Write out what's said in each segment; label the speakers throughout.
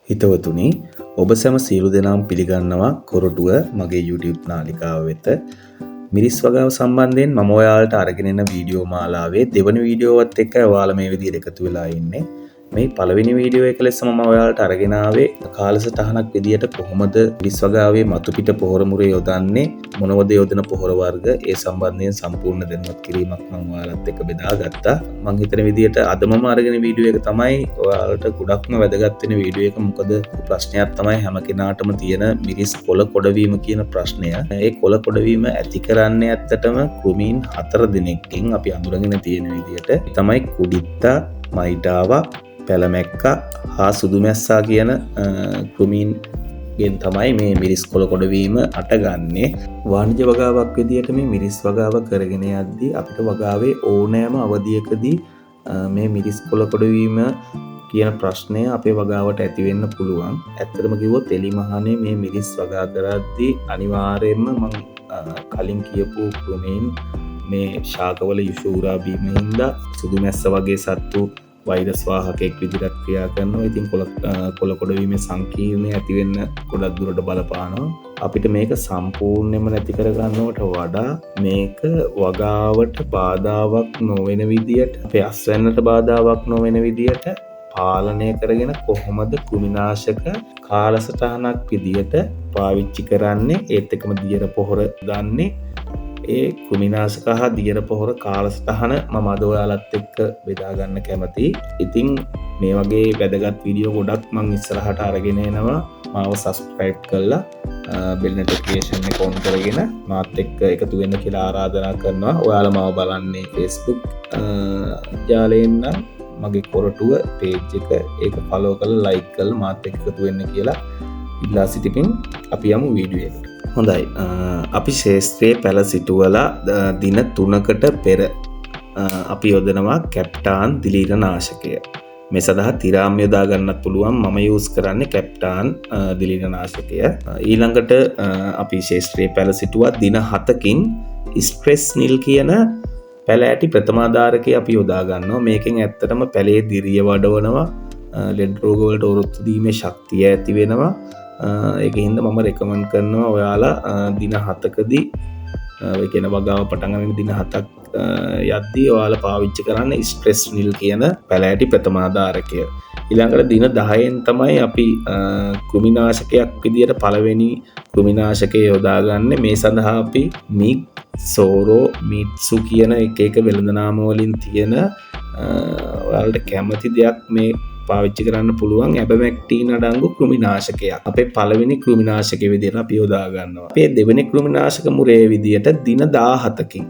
Speaker 1: හිතවතුනි, ඔබ සැම සියලු දෙනාම පිළිගන්නවා කොරටුව මගේ YouTube නාලිකාව වෙත. මිරිස් වගාව සම්බන්ධයෙන් මම ඔයාලට අරගෙන එන වීඩියෝ මාලාවේ දෙවන වීඩියෝවත් එක්ක ඔයාලා මේ විදිහට එකතු වෙලා ඉන්නේ. මේ පළවෙනි වීඩියෝ එක ලෙස මම ඔයාලට අරගෙන ආවේ කාලසටහනක් විදිහට කොහොමද මිරිස් වගාවේ මතු පිට පොහොර මුරේ යොදන්නේ, මොනවද යොදන පොහොර වර්ග, ඒ සම්බන්ධයෙන් සම්පූර්ණ දැනුවත් කිරීමක් මම ඔයාලත් එක්ක බෙදාගත්තා. මම හිතන විදිහට අද මම අරගෙන වීඩියෝ එක තමයි ඔයාලට ගොඩක්ම වැදගත් වෙන වීඩියෝ එක. මොකද ප්‍රශ්නයක් තමයි හැම කෙනාටම තියෙන මිරිස් කොළ කොඩවීම කියන ප්‍රශ්නය. ඒ කොළ කොඩවීම ඇති කරන්නේ ඇත්තටම කෘමීන් 4 දෙනෙක්ගෙන් අපි අඳුරගෙන තියෙන විදිහට තමයි කුඩිත්තා, මයිඩාවා, පැලමැක්කා හා සුදුමැස්සා කියන කෘමීන් ගෙන් තමයි මේ මිරිස් කොළ කොඩවීම අටගන්නේ. වාණිජ වගාවක් විදිහට මේ මිරිස් වගාව කරගෙන යද්දී අපිට වගාවේ ඕනෑම අවධියකදී මේ මිරිස් කොළ කොඩවීම කියන ප්‍රශ්නය අපේ වගාවට ඇති වෙන්න පුළුවන්. ඇත්තටම කිව්වොත් එලිමහනේ මේ මිරිස් වගා කරද්දී අනිවාර්යයෙන්ම මම කලින් කියපු කෘමීන් මේ ශාකවල යුෂූරා බීම හින්දා සුදුමැස්ස වගේ සත්තු වෛරස් වාහකයක් විදිහට ක්‍රියා කරනවා. ඉතින් කොළ කොඩවීමේ සංකීර්ණය ඇති වෙන්න ගොඩක් දුරට බලපානවා. අපිට මේක සම්පූර්ණයෙන්ම නැති කරගන්නවට වඩා මේක වගාවට බාධාවක් නොවන විදියට, අපේ අස්වැන්නට බාධාවක් නොවන විදියට පාලනය කරගෙන කොහොමද කෘමිනාශක කාලසටහනක් විදියට පාවිච්චි කරන්නේ, ඒත් එකම දියර පොහොර ගන්නේ, ඒ කෘමිනාශක හා දියර පොහොර කාලසටහන මම අද ඔයාලත් එක්ක බෙදා ගන්න කැමතියි. ඉතින් මේ වගේ වැදගත් වීඩියෝ ගොඩක් මම ඉස්සරහට අරගෙන එනවා. මාව subscribe කරලා bell notification එක on කරගෙන මාත් එක්ක එකතු වෙන්න කියලා ආරාධනා කරනවා. ඔයාලා මාව බලන්නේ Facebook ජාලයෙන් නම් මගේ කොරටුව page එක ඒක follow කරලා like කරලා මාත් එක්ක එකතු වෙන්න කියලා ඉල්ලා සිටිමින් අපි යමු වීඩියෝ එකට. හොඳයි, අපි ශේෂ්ත්‍රයේ පැල සිටුවලා දින 3කට පෙර අපි යොදනවා කැප්ටාන් දිලීරනාශකය. මේ සඳහා තිරාම් යොදා ගන්නත් පුළුවන්. මම යූස් කරන්නේ කැප්ටාන් දිලීරනාශකය. ඊළඟට අපි ශේෂ්ත්‍රයේ පැල සිටුවා දින 7කින් ස්ට්‍රෙස් නිල් කියන පැල ඇටි ප්‍රථමාධාරකය අපි යොදා ගන්නවා. මේකෙන් ඇත්තටම පැලේ දිරිය වඩවනවා, ලෙඩ් රෝග වලට ඔරොත්තු දීමේ ශක්තිය ඇති වෙනවා. ඒක හින්දා මම රෙකමන්ඩ් කරනවා ඔයාලා දින 7කදී ඒ කියන වගාව පටන් ගන්න දින 7ක් යද්දී ඔයාලා පාවිච්චි කරන්න ස්ට්‍රෙස් නිල් කියන පැලෑටි ප්‍රථමාධාරකය. ඊළඟට දින 10න් තමයි අපි කෘමිනාශකයක් විදියට පළවෙනි කෘමිනාශකය යොදාගන්නේ. මේ සඳහා අපි මිග්, සෝරෝ, මිට්සු කියන එක වෙළඳ නාම වලින් තියෙන ඔයාලට කැමති දෙයක් මේ පාවිච්චි කරන්න පුළුවන් ඇබමැක්ටින් අඩංගු කෘමිනාශකයක්. අපේ පළවෙනි කෘමිනාශක විදියට අපි යොදා ගන්නවා. අපේ දෙවෙනි කෘමිනාශක මුරේ විදියට දින 17කින්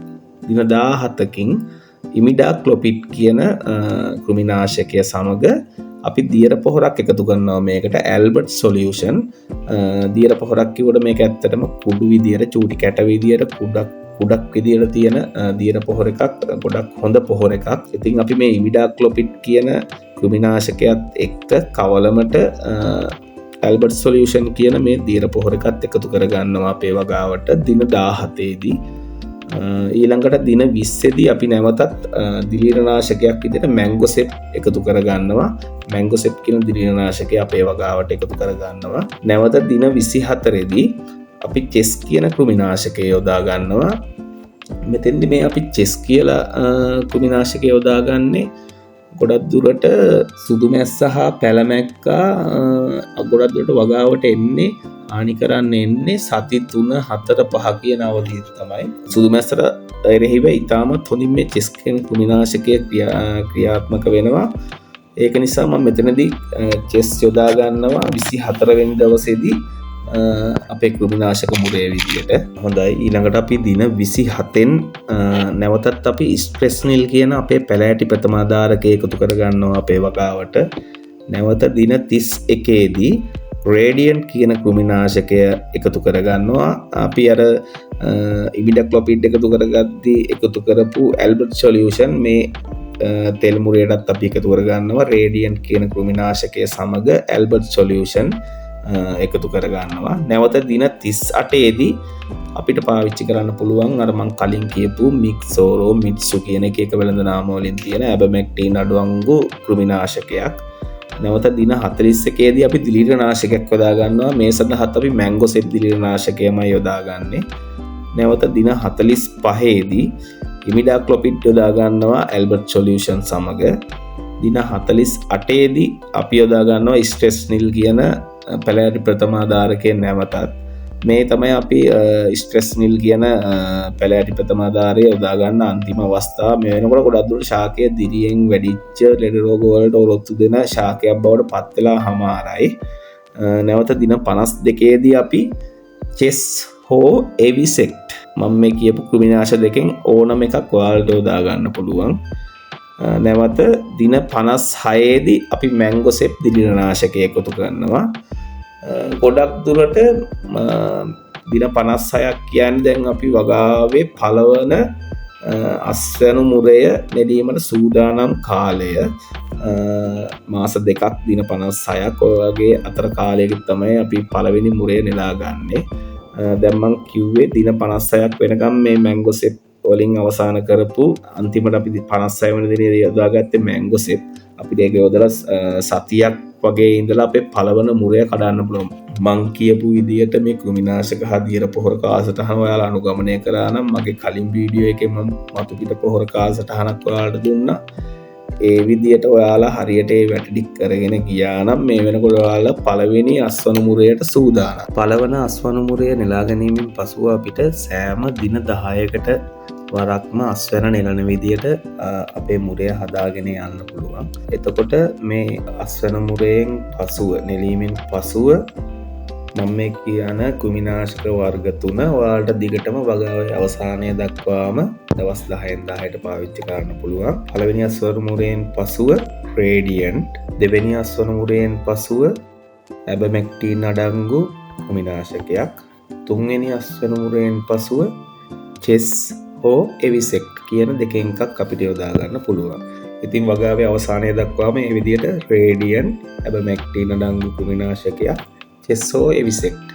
Speaker 1: ඉමිඩාක්ලොපිඩ් කියන කෘමිනාශකය සමග අපි දියර පොහොරක් එකතු කරනවා. මේකට ඇල්බර්ට් සොලියුෂන් දියර පොහොරක් කිව්වට මේක ඇත්තටම කුඩු විදියට, චූටි කැට විදියට, කුඩක් විදියට තියෙන දියර පොහොර එකක්. ගොඩක් හොඳ පොහොර එකක්. ඉතින් අපි මේ ඉමිඩාක්ලොපිඩ් කියන කෘමිනාශකයත් එක්ක කවලමට ඇල්බර්ට් සොලියුෂන් කියන මේ දියර පොහොර එකත් එකතු කරගන්නවා අපේ වගාවට දින 17දී. ඊළඟට දින 20දී අපි නැවතත් දිලීරනාශකයක් විදිහට මැංගොසෙප් එකතු කරගන්නවා. මැංගොසෙප් කියන දිලීරනාශකය අපේ වගාවට එකතු කරගන්නවා. නැවත දින 24දී අපි චෙස් කියන කෘමිනාශකය යොදා ගන්නවා. මෙතෙන්දි මේ අපි චෙස් කියලා කෘමිනාශකය යොදාගන්නේ ගොඩක් දුරට සුදුමැස්ස හා පැලමැක්කා ගොඩක් දුරට වගාවට එන්නේ, හානි කරන්න එන්නේ සති 3-4-5 කියන අවධිය තමයි. සුදුමැස්සට එරෙහිව ඉතාමත් හොඳින් මේ චෙස් කියන කෘමිනාශකය ක්‍රියාත්මක වෙනවා. ඒක නිසා මම මෙතනදී චෙස් යොදා ගන්නවා 24 වෙනි දවසේදී අපේ කෘමිනාශක මුරේ විදියට. හොඳයි, ඊළඟට අපි දින 27න් නැවතත් අපි ස්ට්‍රෙස් නිල් කියන අපේ පැලෑටි ප්‍රථමාධාරකය එකතු කරගන්නවා අපේ වගාවට. නැවත දින 31දී රේඩියන්ට් කියන කෘමිනාශකය එකතු කරගන්නවා. අපි අර ඉමිඩාක්ලොපිඩ් එකතු කරගද්දී එකතු කරපු ඇල්බර්ට් සොලියුෂන් මේ තෙල් මුරේටත් අපි එකතු කරගන්නවා. රේඩියන්ට් කියන කෘමිනාශකය සමග ඇල්බර්ට් සොලියුෂන් එකතු කරගන්නවා. නැවත දින 38දී අපිට පාවිච්චි කරන්න පුළුවන් අර මං කලින් කියපු මිග්, සෝරෝ, මිට්සු කියන එක වෙළඳ නාම වලින් තියෙන ඇබමැක්ටින් අඩංගු කෘමිනාශකයක්. නැවත දින 41 දී අපි දිලීරනාශකයක් යොදා ගන්නවා. මේ සඳහාත් අපි මැංගෝසෙප් දිලීරනාශකයමයි යොදාගන්නේ. නැවත දින 45 දී ඉමිඩාක්ලොපිඩ් යොදා ගන්නවා ඇල්බර්ට් සොලියුෂන් සමග. දින 48 දී අපි යොදා ගන්නවා ස්ට්‍රෙස්නිල් කියන පැලෑටි ප්‍රථමාධාරකයෙන් නැවතත්. මේ තමයි අපි ස්ට්‍රෙස්නිල් කියන පැලෑටි ප්‍රථමාධාරය යොදා ගන්න අන්තිම අවස්ථාව. මේ වෙනකොට ගොඩක් දුරට ශාකය දිරියෙන් වැඩිච්ච ලෙඩ රෝග වලට ඔරොත්තු දෙන ශාකයක් බවට පත් වෙලා හමාරයි. නැවත දින 52 දී අපි චෙස් හෝ එවිසෙක්ට් මම මේ කියපු කෘමිනාශක දෙකෙන් ඕනම එකක් ඔයාලට යොදා ගන්න පුළුවන්. නැවත දින 56 දී අපි මැංගෝසෙප් දිලිරනාශකය එකතු කරනවා. ගොඩක් දුරට දින 56ක් කියන්නේ දැන් අපි වගාවේ පළවන අස්වැනු මුරය නෙදීමට සූදානම් කාලය. මාස දෙකක් දින 56ක් ඔය වගේ අතර කාලයක තමයි අපි පළවෙනි මුරය නෙලා ගන්නේ. දැන් මං කිව්වේ දින 56ක් වෙනකම් මේ මැංගෝසෙප් වලින් අවසන් කරපු අන්තිමට අපි 56 වෙනි දිනේ යොදාගත්තේ මැංගෝසෙප්. අපිට ඒක යොදලා සතියක් වගේ ඉඳලා අපේ පළවන මුරය කඩන්න පුළුවන්. මං කියපු විදිහට මේ කෘමිනාශක හදියර පොහොර කාලසටහන ඔයාලා අනුගමනය කරා නම් මගේ කලින් වීඩියෝ එකේ මම මතු පිට පොහොර කාලසටහනක් ඔයාලට දුන්නා. ඒ විදිහට ඔයාලා හරියට ඒ වැටඩික් කරගෙන ගියා නම් මේ වෙනකොට ඔයාලා පළවෙනි අස්වනු මුරයට සූදානම්. පළවන අස්වනු මුරය නෙලා ගැනීමෙන් පසුව අපිට සෑම දින 10කට වරක්ම අස්වැන්න නෙලන විදියට අපේ මුරය හදාගෙන යන්න පුළුවන්. එතකොට මේ අස්වැන්න මුරයෙන් පසුව නෙලීමෙන් පසුව මම මේ කියන කෘමිනාශක වර්ග 3 ඔයාලට දිගටම වගාවේ අවසානය දක්වාම දවස් 10න් 10ට පාවිච්චි කරන්න පුළුවන්. පළවෙනි අස්වැන්න මුරයෙන් පසුව රේඩියන්ට්, දෙවෙනි අස්වැන්න මුරයෙන් පසුව ඇබමැක්ටින් අඩංගු කෘමිනාශකයක්, තුන්වෙනි අස්වැන්න මුරයෙන් පසුව චෙස් හෝ එවිසෙක්ට් කියන දෙකෙන් එකක් අපිට යොදා ගන්න පුළුවන්. ඉතින් වගාවේ අවසානය දක්වාම මේ විදිහට රේඩියන්ට්, ඇබමැක්ටින් අඩංගු කෘමිනාශකයක්, චෙස් හෝ එවිසෙක්ට්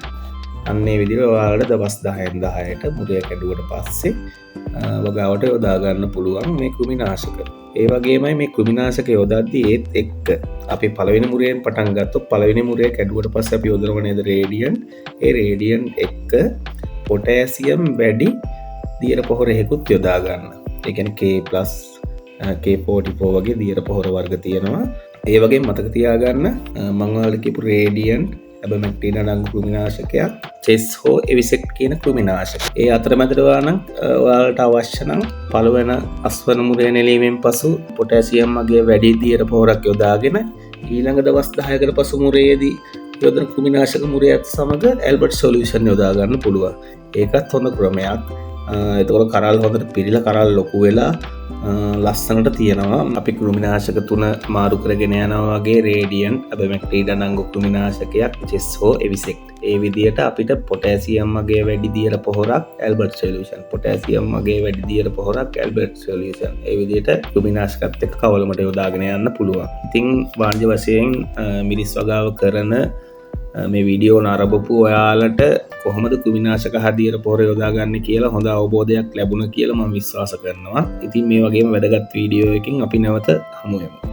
Speaker 1: අන්නේ විදිහට ඔයාලට දවස් 10න් 10ට මුරය කැඩුවට පස්සේ වගාවට යොදා ගන්න පුළුවන් මේ කෘමිනාශක. ඒ වගේමයි මේ කෘමිනාශක යොදද්දී ඒත් එක්ක අපි පළවෙනි මුරයෙන් පටන් ගත්තොත් පළවෙනි මුරය කැඩුවට පස්සේ අපි යොදනවා නේද රේඩියන්ට්. ඒ රේඩියන්ට් එක්ක පොටෑසියම් වැඩි දියර පොහොර එකකුත් යොදා ගන්න. ඒ කියන්නේ K+, K44 වගේ දියර පොහොර වර්ග තියෙනවා. ඒ වගේ මතක තියාගන්න මම ඔයාලට කියපු රේඩියන්ට්, ඇබමැක්ටින් අඩංගු කෘමිනාශකයක්, චෙස් හෝ එවිසෙක්ට් කියන කෘමිනාශක. ඒ අතරමැදට ඔයාලට අවශ්‍ය නම් පළවෙනි අස්වැන්න මුරය නෙලීමෙන් පසු පොටෑසියම් වගේ වැඩි දියර පොහොරක් යොදාගෙන ඊළඟ දවස් 10කට පසු මුරයේදී යොදන කෘමිනාශක මුරයත් සමග ඇල්බර්ට් සොලියුෂන් යොදා ගන්න පුළුවන්. ඒකත් හොඳ ක්‍රමයක්. එතකොට කරල් හොඳට පිරීලා කරල් ලොකු වෙලා ලස්සනට තියෙනවා. අපි කෘමිනාශක 3 මාරු කරගෙන යනවා වගේ රේඩියන්ට්, ඇබමැක්ටින් අඩංගු කෘමිනාශකයක්, චෙස් හෝ එවිසෙක්ට්. ඒ විදිහට අපිට පොටෑසියම් වගේ වැඩි දියර පොහොරක් ඇල්බර්ට් සොලියුෂන්, පොටෑසියම් වගේ වැඩි දියර පොහොරක් ඇල්බර්ට් සොලියුෂන්. ඒ විදිහට කෘමිනාශකත් එක්ක කවලමට යොදාගෙන යන්න පුළුවන්. ඉතින් වාණිජ වශයෙන් මිරිස් වගාව කරන මේ වීඩියෝ නරඹපු ඔයාලට කොහොමද කෘමිනාශක හදියර පොහොර යොදාගන්නේ කියලා හොඳ අවබෝධයක් ලැබුණා කියලා මම විශ්වාස කරනවා. ඉතින් මේ වගේම වැදගත් වීඩියෝ එකකින් අපි නැවත හමු වෙමු.